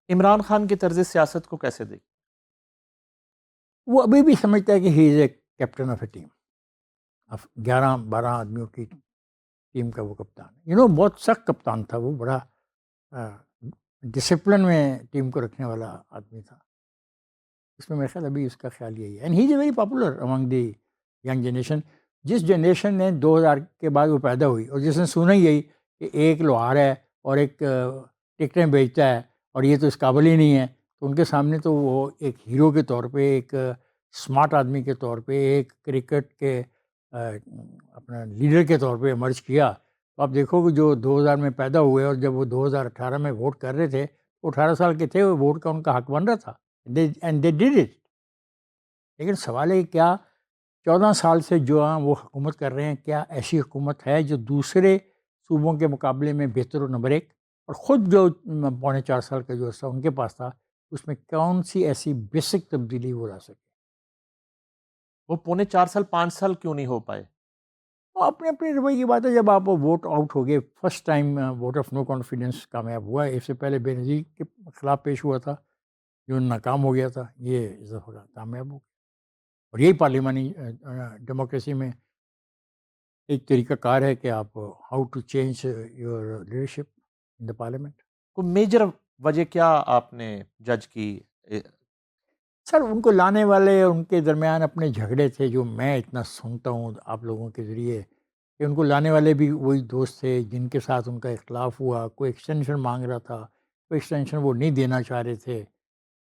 عمران خان کی طرز سیاست کو کیسے دیکھ؟ وہ ابھی بھی سمجھتا ہے کہ he is a captain of a team, 11-12 آدمیوں کی ٹیم کا وہ کپتان، بہت سخت کپتان تھا وہ، بڑا ڈسپلن میں ٹیم کو رکھنے والا آدمی تھا. اس میں میرا خیال ابھی اس کا خیال یہی ہے. And he is a very popular among the young generation. جس جنریشن نے 2000 کے بعد وہ پیدا ہوئی اور جس نے سنا ہی یہی کہ ایک لوہار ہے اور ایک ٹکٹیں بیچتا ہے اور یہ تو اس قابل ہی نہیں ہے، تو ان کے سامنے تو وہ ایک ہیرو کے طور پہ، ایک اسمارٹ آدمی کے طور پہ، ایک کرکٹ کے اپنا لیڈر کے طور پہ ایمرج کیا. تو آپ دیکھو کہ جو 2000 میں پیدا ہوئے اور جب وہ 2018 میں ووٹ کر رہے تھے، وہ 18 سال کے تھے، وہ ووٹ کا ان کا حق بن رہا تھا. And they did it. لیکن سوال ہے کیا 14 سال سے جو وہ حکومت کر رہے ہیں، کیا ایسی حکومت ہے جو دوسرے صوبوں کے مقابلے میں بہتر و نمبر ایک، اور خود جو 3.25 سال کا جو عرصہ ان کے پاس تھا، اس میں کون سی ایسی بیسک تبدیلی وہ لا سکے؟ وہ 4.25 سال 5 سال کیوں نہیں ہو پائے؟ وہ اپنے اپنے رویے کی بات ہے. جب آپ ووٹ آؤٹ ہو گئے، first time vote of no confidence کامیاب ہوا ہے. اس سے پہلے بے نظیر کے خلاف پیش ہوا تھا جو ناکام ہو گیا تھا، یہ اس دفعہ کامیاب ہو گیا. اور یہی پارلیمانی ڈیموکریسی میں ایک طریقہ کار ہے کہ آپ how to change your leadership in the parliament. کوئی میجر وجہ کیا آپ نے جج کی؟ سر ان کو لانے والے ان کے درمیان اپنے جھگڑے تھے، جو میں اتنا سنتا ہوں آپ لوگوں کے ذریعے، کہ ان کو لانے والے بھی وہی دوست تھے جن کے ساتھ ان کا اختلاف ہوا. کوئی ایکسٹینشن مانگ رہا تھا، کوئی ایکسٹینشن وہ نہیں دینا چاہ رہے تھے.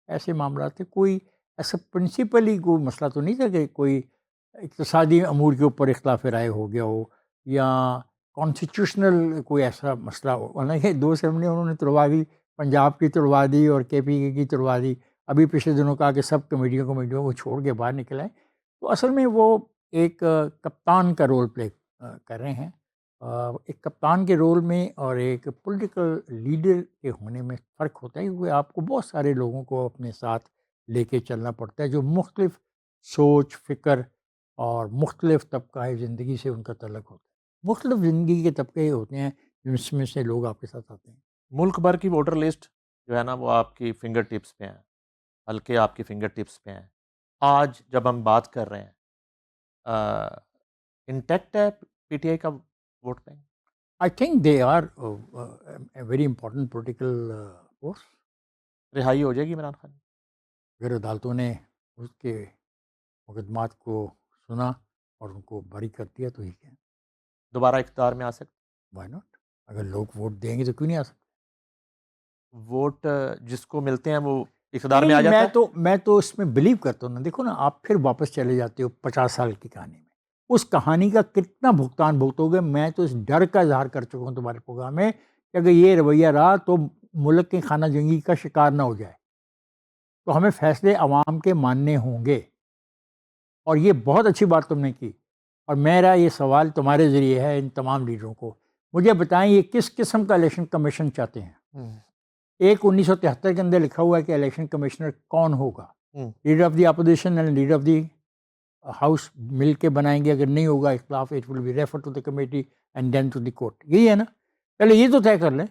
ایسے معاملات تھے. کوئی ایسا پرنسپلی کوئی مسئلہ تو نہیں تھا کہ کوئی اقتصادی امور کے اوپر اختلاف رائے ہو گیا ہو یا کانسٹیٹیوشنل کوئی ایسا مسئلہ ہو. ورنہ یہ 2 اسمبلی انہوں نے توڑوا دی، پنجاب کی توڑوا دی اور KPK کی توڑوا دی. ابھی پچھلے دنوں کہا کہ سب کمیٹیوں کو چھوڑ کے باہر نکل آئیں. تو اصل میں وہ ایک کپتان کا رول پلے کر رہے ہیں. ایک کپتان کے رول میں اور ایک پولیٹیکل لیڈر کے ہونے میں فرق ہوتا ہے، کیونکہ آپ کو بہت سارے لوگوں کو اپنے ساتھ لے کے چلنا پڑتا ہے جو مختلف سوچ، فکر اور مختلف طبقہ زندگی سے ان کا تعلق ہوتا ہے. مختلف زندگی کے طبقے ہوتے ہیں جس میں سے لوگ آپ کے ساتھ آتے ہیں. ملک بھر کی ووٹر لسٹ جو ہے نا وہ آپ کی فنگر ٹپس پہ ہیں، حلقے آپ کی فنگر ٹپس پہ ہیں. آج جب ہم بات کر رہے ہیں، انٹیکٹ ہے PTI کا vote bank? I think they are a very important political force. رہائی ہو جائے گی عمران خان؟ اگر عدالتوں نے اس کے مقدمات کو سنا اور ان کو بری کر دیا تو ہی کیا دوبارہ اقتدار میں آ سکتے؟ Why not? اگر لوگ ووٹ دیں گے تو کیوں نہیں آ سکتے؟ ووٹ جس کو ملتے ہیں وہ اقتدار میں آ جاتا ہے. میں تو اس میں بلیو کرتا ہوں نا. دیکھو نا، آپ پھر واپس چلے جاتے ہو 50 سال کی کہانی میں. اس کہانی کا کتنا بھگتان بھگتو گے؟ میں تو اس ڈر کا اظہار کر چکا ہوں تمہارے پروگرام میں کہ اگر یہ رویہ رہا تو ملک کی خانہ جنگی کا شکار نہ ہو جائے. تو ہمیں فیصلے عوام کے ماننے ہوں گے. اور یہ بہت اچھی بات تم نے کی. اور میرا یہ سوال تمہارے ذریعے ہے ان تمام لیڈروں کو، مجھے بتائیں یہ کس قسم کا الیکشن کمیشن چاہتے ہیں؟ ایک 1973 کے اندر لکھا ہوا ہے کہ الیکشن کمشنر کون ہوگا، leader of the opposition and leader of the house مل کے بنائیں گے. اگر نہیں ہوگا اختلاف، it will be refer to the committee and then to the court. یہی ہے نا؟ پہلے یہ تو طے کر لیں،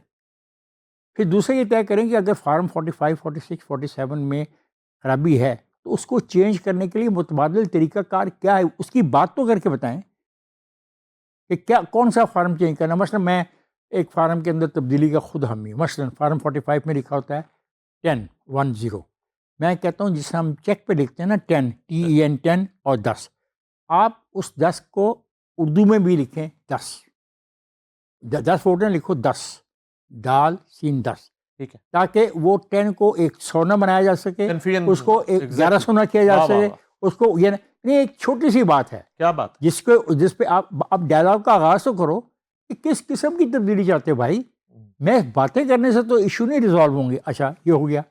پھر دوسرے یہ طے کریں کہ اگر فارم 45، 46، 47 میں خرابی ہے تو اس کو چینج کرنے کے لیے متبادل طریقہ کار کیا ہے، اس کی بات تو کر کے بتائیں کہ کیا کون سا فارم چینج کرنا. مثلا میں ایک فارم کے اندر تبدیلی کا خود حامی ہوں. مثلا فارم 45 میں لکھا ہوتا ہے 10 میں کہتا ہوں جسے ہم چیک پہ لکھتے ہیں نا 10 TEN 10 اور 10، آپ اس 10 کو اردو میں بھی لکھیں 10 ووٹیں لکھو 10 دال سین 10، ٹھیک ہے، تاکہ وہ 10 کو ایک 100 نہ بنایا جا سکے، اس کو 1100 نہ کیا جا سکے. اس کو یہ نہیں، ایک چھوٹی سی بات ہے. کیا بات؟ جس پہ آپ ڈائلاگ کا آغاز تو کرو کہ کس قسم کی تبدیلی چاہتے ہو بھائی. میں باتیں کرنے سے تو ایشو نہیں ریزالو ہوں گے. اچھا یہ ہو گیا.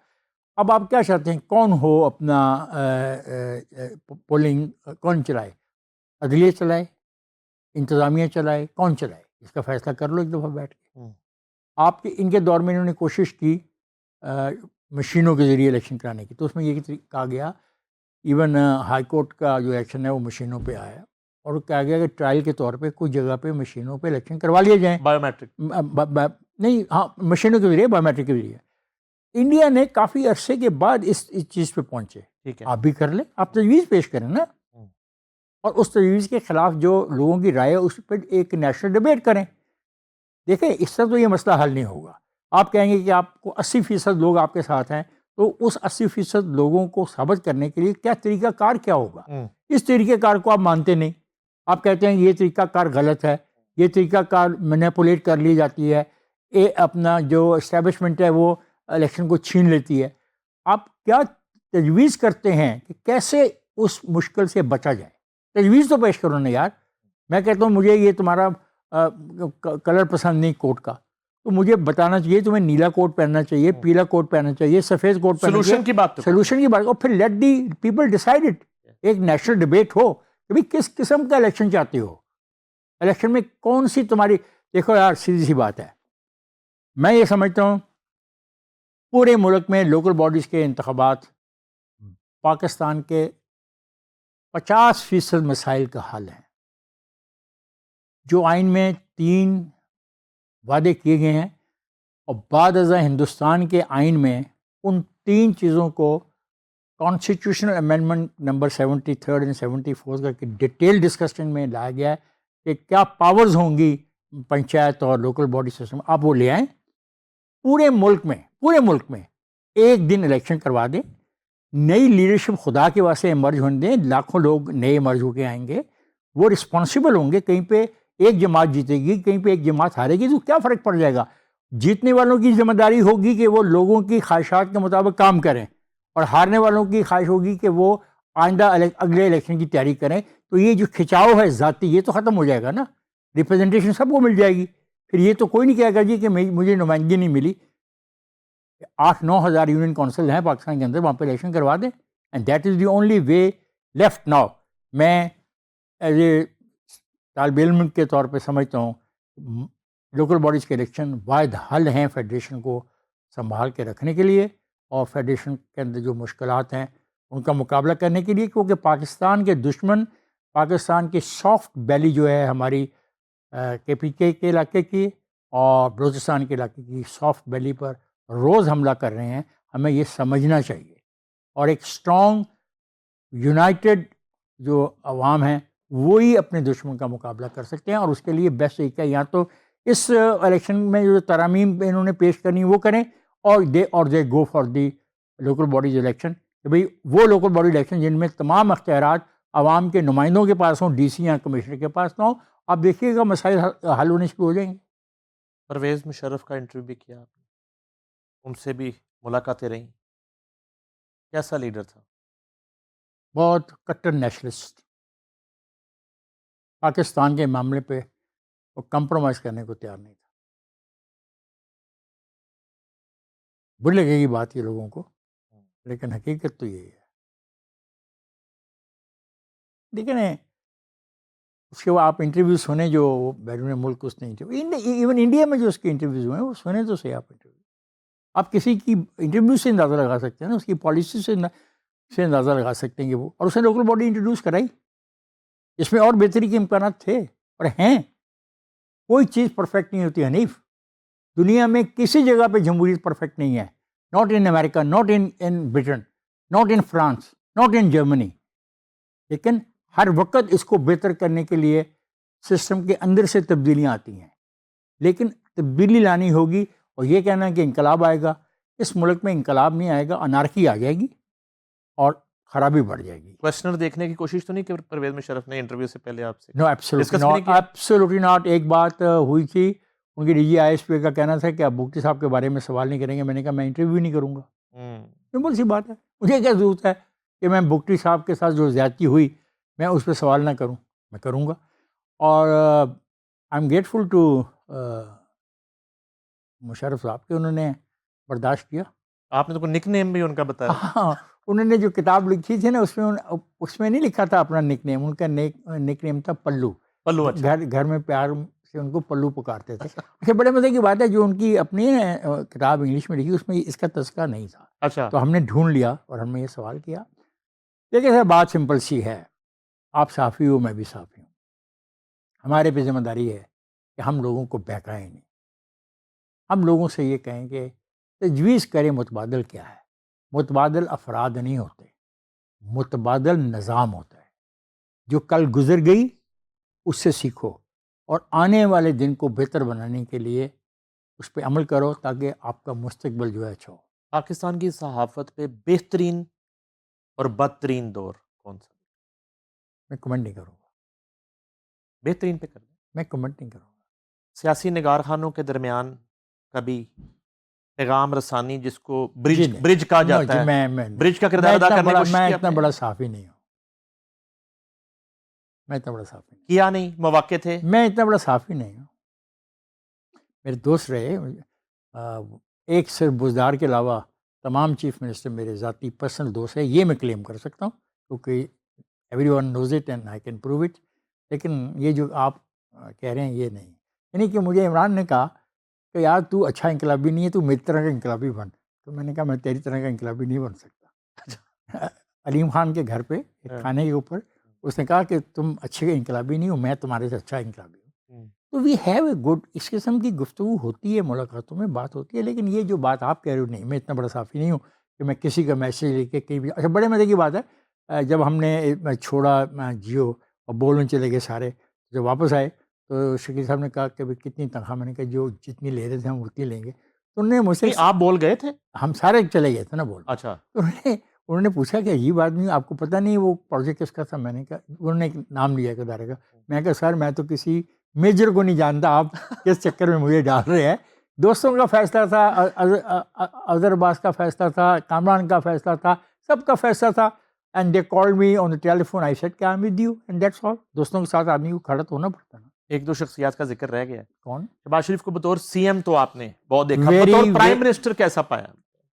اب آپ کیا چاہتے ہیں؟ کون ہو اپنا پولنگ کون چلائے؟ عدلیہ چلائے، انتظامیہ چلائے، کون چلائے؟ اس کا فیصلہ کر لو ایک دفعہ بیٹھ کے. آپ کے ان کے دور میں انہوں نے کوشش کی مشینوں کے ذریعے الیکشن کرانے کی، تو اس میں یہ کہا گیا، ایون ہائی کورٹ کا جو ایکشن ہے وہ مشینوں پہ آیا، اور کہا گیا کہ ٹرائل کے طور پہ کچھ جگہ پہ مشینوں پہ الیکشن کروا لیے جائیں. بایو میٹرک نہیں، ہاں مشینوں کے ذریعے، بایو میٹرک کے ذریعے. انڈیا نے کافی عرصے کے بعد اس چیز پہ پہنچے. ٹھیک ہے. آپ بھی کر لیں, آپ تجویز پیش کریں نا, اور اس تجویز کے خلاف جو لوگوں کی رائے ہے اس پہ ایک نیشنل ڈبیٹ کریں. دیکھیں اس طرح تو یہ مسئلہ حل نہیں ہوگا. آپ کہیں گے کہ آپ کو 80% لوگ آپ کے ساتھ ہیں, تو اس 80% لوگوں کو ثابت کرنے کے لیے کیا طریقہ کار کیا ہوگا. اس طریقہ کار کو آپ مانتے نہیں, آپ کہتے ہیں یہ طریقہ کار غلط ہے, یہ طریقہ کار مینیپولیٹ کر لی جاتی ہے, اپنا جو اسٹیبلشمنٹ ہے وہ الیکشن کو چھین لیتی ہے. آپ کیا تجویز کرتے ہیں کہ کیسے اس مشکل سے بچا جائے؟ تجویز تو پیش کرو نا یار. میں کہتا ہوں مجھے یہ تمہارا کلر پسند نہیں کوٹ کا, تو مجھے بتانا چاہیے تمہیں نیلا کوٹ پہننا چاہیے, پیلا کوٹ پہننا چاہیے, سفید کوٹ پہننا چاہیے. سولوشن کی بات, سولوشن کی بات, اور پھر let the people decide it. ایک نیشنل ڈبیٹ ہو کہ بھائی کس قسم کا الیکشن چاہتے ہو, الیکشن میں کون سی تمہاری. دیکھو یار سیدھی سی بات ہے, میں یہ سمجھتا ہوں پورے ملک میں لوکل باڈیز کے انتخابات پاکستان کے 50% مسائل کا حل ہیں. جو آئین میں 3 وعدے کیے گئے ہیں, اور بعد ازاں ہندوستان کے آئین میں ان 3 چیزوں کو کانسٹیٹیوشنل امینڈمنٹ نمبر 73 اور 74 کا کہ ڈیٹیل ڈسکشن میں لایا گیا ہے کہ کیا پاورز ہوں گی پنچایت اور لوکل باڈی سسٹم. آپ وہ لے آئیں, پورے ملک میں ایک دن الیکشن کروا دیں, نئی لیڈرشپ خدا کے واسطے ایمرج ہونے دیں, لاکھوں لوگ نئے ایمرج ہو کے آئیں گے, وہ رسپانسیبل ہوں گے. کہیں پہ ایک جماعت جیتے گی, کہیں پہ ایک جماعت ہارے گی, تو کیا فرق پڑ جائے گا. جیتنے والوں کی ذمہ داری ہوگی کہ وہ لوگوں کی خواہشات کے مطابق کام کریں, اور ہارنے والوں کی خواہش ہوگی کہ وہ آئندہ اگلے الیکشن کی تیاری کریں. تو یہ جو کھچاؤ ہے ذاتی, یہ تو ختم ہو جائے گا نا. ریپرزنٹیشن سب کو مل جائے گی. پھر یہ تو کوئی نہیں کہے گا جی کہ مجھے نمائندگی نہیں ملی. 8-9 ہزار یونین کونسل ہیں پاکستان کے اندر, وہاں پہ الیکشن کروا دیں, and that is the only way left now. میں ایز اے طالب علم کے طور پہ سمجھتا ہوں لوکل باڈیز کے الیکشن واحد حل ہیں فیڈریشن کو سنبھال کے رکھنے کے لیے, اور فیڈریشن کے اندر جو مشکلات ہیں ان کا مقابلہ کرنے کے لیے. کیونکہ پاکستان کے دشمن, پاکستان کی سافٹ بیلی جو ہے ہماری KPK کے علاقے کی اور بلوچستان کے علاقے کی سافٹ بیلی پر روز حملہ کر رہے ہیں. ہمیں یہ سمجھنا چاہیے, اور ایک اسٹرانگ یونائٹڈ جو عوام ہیں وہی اپنے دشمن کا مقابلہ کر سکتے ہیں. اور اس کے لیے بیسٹ طریقہ یا تو اس الیکشن میں جو ترامیم انہوں نے پیش کرنی وہ کریں, اور they go for the local bodies election, کہ بھئی وہ لوکل باڈی الیکشن جن میں تمام اختیارات عوام کے نمائندوں کے پاس ہوں, DC یا کمشنر کے پاس نہ ہوں. آپ دیکھیے گا مسائل حل ہونے شروع ہو جائیں گے. پرویز مشرف کا انٹرویو بھی کیا آپ نے, ان سے بھی ملاقاتیں رہیں, کیسا لیڈر تھا؟ بہت کٹر نیشنلسٹ, پاکستان کے معاملے پہ وہ کمپرومائز کرنے کو تیار نہیں تھا. بری لگے گی بات یہ لوگوں کو, لیکن حقیقت تو یہی ہے. دیکھیں اس کے بعد آپ انٹرویو سنیں جو بیرون ملک اس نے ایون انڈیا میں جو اس کے انٹرویوز ہوئے ہیں وہ سنیں تو صحیح. آپ انٹرویو آپ کسی کی انٹرویو سے اندازہ لگا سکتے ہیں نا, اس کی پالیسی سے اندازہ لگا سکتے ہیں کہ وہ, اور اس نے لوکل باڈی انٹروڈیوس کرائی. اس میں اور بہتری کے امکانات تھے اور ہیں. کوئی چیز پرفیکٹ نہیں ہوتی حنیف, دنیا میں کسی جگہ پہ جمہوریت پرفیکٹ نہیں ہے. Not in America, not in Britain, not in France, not in Germany. لیکن ہر وقت اس کو بہتر کرنے کے لیے سسٹم کے اندر سے تبدیلیاں آتی ہیں. لیکن تبدیلی لانی ہوگی, اور یہ کہنا کہ انقلاب آئے گا, اس ملک میں انقلاب نہیں آئے گا, انارکی آ جائے گی اور خرابی بڑھ جائے گی. کوشچنر دیکھنے کی کوشش تو نہیں کہ پرویز مشرف نے انٹرویو سے پہلے آپ سے؟ نو, ایبسولوٹلی ناٹ. ایک بات ہوئی تھی, ان کی DG ISP کا کہنا تھا کہ آپ بگٹی صاحب کے بارے میں سوال نہیں کریں گے. میں نے کہا میں انٹرویو نہیں کروں گا. سمپل سی بات ہے, مجھے کیا ضرورت ہے کہ میں بگٹی صاحب کے ساتھ جو زیادتی ہوئی میں اس پہ سوال نہ کروں. میں کروں گا, اور I am grateful to Musharraf صاحب کہ انہوں نے برداشت کیا. آپ نے تو کوئی نک نیم بھی ان کا بتایا؟ ہاں, انہوں نے جو کتاب لکھی تھی نا اس میں نہیں لکھا تھا اپنا نک نیم, ان کا نک نیم تھا پلو. پلو. اچھا. گھر میں پیار سے ان کو پلو پکارتے تھے. اچھا, بڑے مزے کی بات ہے, جو ان کی اپنی کتاب انگلش میں لکھی اس میں اس کا تذکرہ نہیں تھا. اچھا. تو ہم نے ڈھونڈ لیا اور ہم نے یہ سوال کیا. دیکھیں سر, بات سمپل سی ہے, آپ صحافی ہو, میں بھی صحافی ہوں. ہمارے پہ ذمہ داری ہے کہ ہم لوگوں کو بہکائیں نہیں. ہم لوگوں سے یہ کہیں کہ تجویز کریں متبادل کیا ہے. متبادل افراد نہیں ہوتے، متبادل نظام ہوتا ہے. جو کل گزر گئی اس سے سیکھو اور آنے والے دن کو بہتر بنانے کے لیے اس پہ عمل کرو تاکہ آپ کا مستقبل جو ہے اچھا ہو. پاکستان کی صحافت پہ بہترین اور بدترین دور کون سا؟ میں کمنٹ نہیں کروں گا. بہترین پہ کر دیں. میں کمنٹ نہیں کروں گا. سیاسی نگار خانوں کے درمیان کبھی پیغام رسانی جس کو جی برج کہا نہیں، جاتا جی ہے، میں برج کا کردار ادا کرنے کی کوشش میں کی اتنا آپ نے؟ بڑا صحافی نہیں ہوں. میں اتنا بڑا صحافی نہیں کیا نہیں، مواقع تھے. میں اتنا بڑا صحافی نہیں ہوں. میرے دوست رہے، ایک صرف بزدار کے علاوہ تمام چیف منسٹر میرے ذاتی پرسنل دوست ہیں، یہ میں کلیم کر سکتا ہوں کیونکہ every one knows it and I can prove it. لیکن یہ جو آپ کہہ رہے ہیں یہ نہیں. یعنی کہ مجھے عمران نے کہا کہ یار تو اچھا انقلابی نہیں ہے، تو میری طرح کا انقلابی بن. تو میں نے کہا میں تیری طرح کا انقلابی نہیں بن سکتا. علیم خان کے گھر پہ ایک کھانے کے اوپر اس نے کہا کہ تم اچھے انقلابی نہیں ہو، میں تمہارے سے اچھا انقلابی ہوں. تو وی ہیو اے گڈ، اس قسم کی گفتگو ہوتی ہے، ملاقاتوں میں بات ہوتی ہے. لیکن یہ جو بات آپ کہہ رہے ہو، نہیں، میں اتنا بڑا صحافی نہیں ہوں کہ میں کسی کا میسیج لے کے کہیں بھی. اچھا، بڑے مزے کی بات ہے، جب ہم نے چھوڑا جیو اور بولنے چلے گئے سارے، جب واپس آئے تو شکیل صاحب نے کہا کہ کتنی تنخواہ؟ میں نے کہا جو جتنی لے رہے تھے ہم اتنی لیں گے. تو انہوں نے مجھ سے، آپ بول گئے تھے؟ ہم سارے چلے گئے تھے نا بول. اچھا. تو انہوں نے پوچھا کہ عجیب آدمی، آپ کو پتہ نہیں وہ پروجیکٹ کس کا تھا؟ میں نے کہا، انہوں نے ایک نام لیا ایک ادارے کا. میں نے کہا سر میں تو کسی میجر کو نہیں جانتا، آپ کس چکر میں مجھے ڈال رہے ہیں؟ دوستوں کا فیصلہ تھا، اظہر عباس کا فیصلہ تھا، کامران کا فیصلہ تھا، سب کا فیصلہ تھا. And they call me on the telephone, I said کہ I am with you and that's all. دوستوں کے ساتھ آدمی کو کھڑا تو ہونا پڑتا نا. ایک دو شخصیات کا ذکر رہ گیا. کون؟ شہباز شریف کو بطور سی ایم تو آپ نے بہت دیکھا، بطور پرائم منسٹر کیسا پایا؟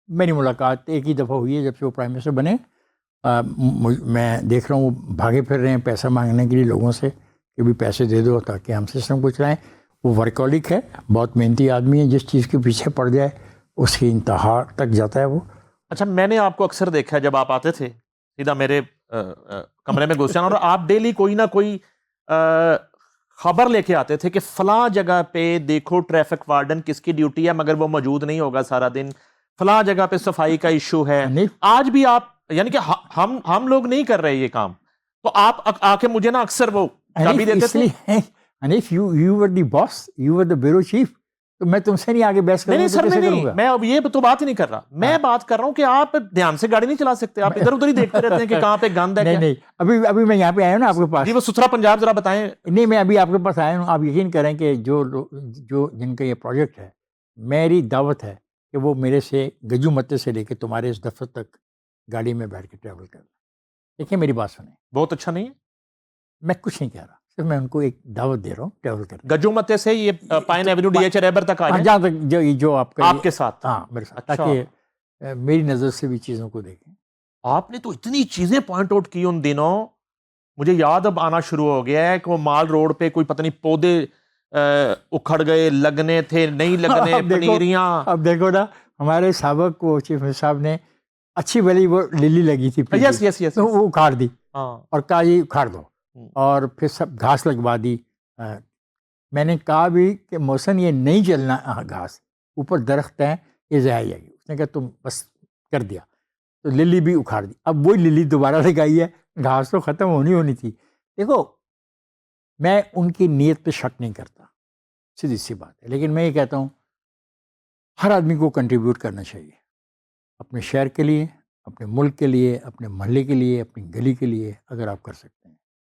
میری ملاقات ایک ہی دفعہ ہوئی ہے جب سے وہ پرائم منسٹر بنے. میں دیکھ رہا ہوں وہ بھاگے پھر رہے ہیں پیسہ مانگنے کے لیے لوگوں سے کہ بھی پیسے دے دو تاکہ ہم سسٹم کو چلائیں. وہ ورکالک ہے، بہت محنتی آدمی ہے، جس چیز کے پیچھے پڑ جائے اس کی انتہا تک جاتا ہے وہ. اچھا، میں نے آپ کو اکثر دیکھا ہے جب آپ آتے تھے سیدھا میرے کمرے میں گھس جانا، اور آپ ڈیلی کوئی نہ کوئی خبر لے کے آتے تھے کہ فلاں جگہ پہ دیکھو ٹریفک وارڈن کس کی ڈیوٹی ہے مگر وہ موجود نہیں ہوگا سارا دن، فلاں جگہ پہ صفائی کا ایشو ہے. آج بھی آپ، یعنی کہ ہم لوگ نہیں کر رہے یہ کام، تو آپ آ کے مجھے نا اکثر وہ چابی دیتے تھے. Hanif you were the boss, you were the bureau chief, تو میں تم سے نہیں آگے بحث کروں گا. نہیں، میں اب یہ تو بات ہی نہیں کر رہا. میں بات کر رہا ہوں کہ آپ دھیان سے گاڑی نہیں چلا سکتے، آپ ادھر ادھر ہی دیکھتے رہتے ہیں کہ کہاں پہ گند ہے. نہیں، ابھی میں یہاں پہ آیا ہوں نا آپ کے پاس. جی، وہ ستھرا پنجاب ذرا بتائیں. نہیں، میں ابھی آپ کے پاس آیا ہوں. آپ یقین کریں کہ جو جن کا یہ پروجیکٹ ہے، میری دعوت ہے کہ وہ میرے سے گجو متے سے لے کے تمہارے اس دفتر تک گاڑی میں بیٹھ کے ٹریول کر لیں. دیکھیں میری بات سنیں. بہت اچھا نہیں ہے؟ میں کچھ نہیں کہہ رہا، صرف میں ان کو ایک دعوت دے رہا ہوں ٹریول کر. گجو متے سے یہ پائن ایونیو ڈی ایچ ریبر تک آ جائیں، جہاں تک جو آپ کے ساتھ. ہاں میرے ساتھ، تاکہ میری نظر سے بھی چیزوں کو دیکھیں. آپ نے تو اتنی چیزیں پوائنٹ آؤٹ کی ان دنوں، مجھے یاد اب آنا شروع ہو گیا ہے کہ وہ مال روڈ پہ کوئی پتہ نہیں پودے اکھڑ گئے، لگنے تھے نہیں لگنے، پنیریاں. اب دیکھو نا، ہمارے سابق وہ چیف منسٹر صاحب نے اچھی بھلی وہ للی لگی تھی، یس تو وہ اکھاڑ دی اور کہا یہ اکھاڑ دو، اور پھر سب گھاس لگوا دی. میں نے کہا بھی کہ موسم یہ نہیں چلنا گھاس، اوپر درخت ہیں یہ ضائع جائے گی. اس نے کہا تم بس کر دیا، تو للی بھی اکھاڑ دی. اب وہی للی دوبارہ لگائی ہے، گھاس تو ختم ہونی تھی. دیکھو میں ان کی نیت پہ شک نہیں کرتا، سیدھی سی بات ہے. لیکن میں یہ کہتا ہوں ہر آدمی کو کنٹریبیوٹ کرنا چاہیے، اپنے شہر کے لیے، اپنے ملک کے لیے، اپنے محلے کے لیے، اپنی گلی کے لیے. اگر آپ کر سکتے